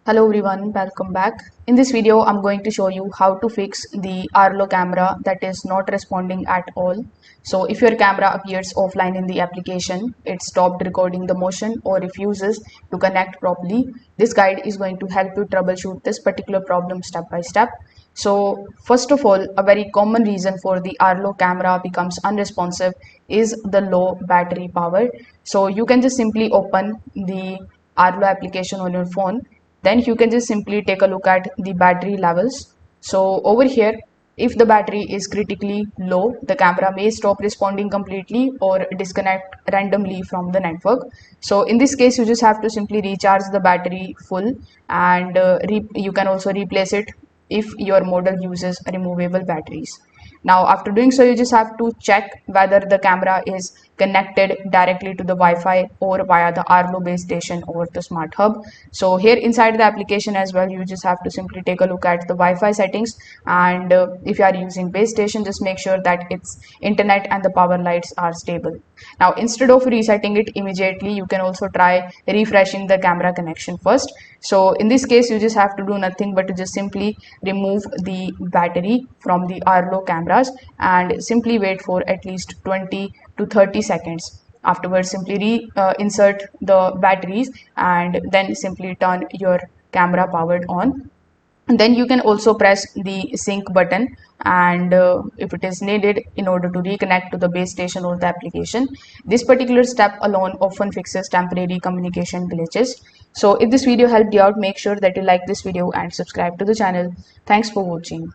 Hello everyone, welcome back. In this video, I'm going to show you how to fix the Arlo camera that is not responding at all. So if your camera appears offline in the application, it stopped recording the motion or refuses to connect properly, this guide is going to help you troubleshoot this particular problem step by step. So first of all, a very common reason for the Arlo camera becomes unresponsive is the low battery power. So you can just simply open the Arlo application on your phone. Then you can just simply take a look at the battery levels. So over here, if the battery is critically low, the camera may stop responding completely or disconnect randomly from the network. So in this case, you just have to simply recharge the battery full, and you can also replace it if your model uses removable batteries. Now after doing so, you just have to check whether the camera is connected directly to the Wi-Fi or via the Arlo base station or the smart hub. So here inside the application as well, you just have to simply take a look at the Wi-Fi settings, and if you are using base station, just make sure that its internet and the power lights are stable. Now instead of resetting it immediately, you can also try refreshing the camera connection first. So in this case, you just have to do nothing but to just simply remove the battery from the Arlo cameras and simply wait for at least 20 to 30 seconds. Afterwards, simply insert the batteries and then simply turn your camera powered on. And then you can also press the sync button, and if it is needed, in order to reconnect to the base station or the application. This particular step alone often fixes temporary communication glitches. So if this video helped you out, make sure that you like this video and subscribe to the channel. Thanks for watching.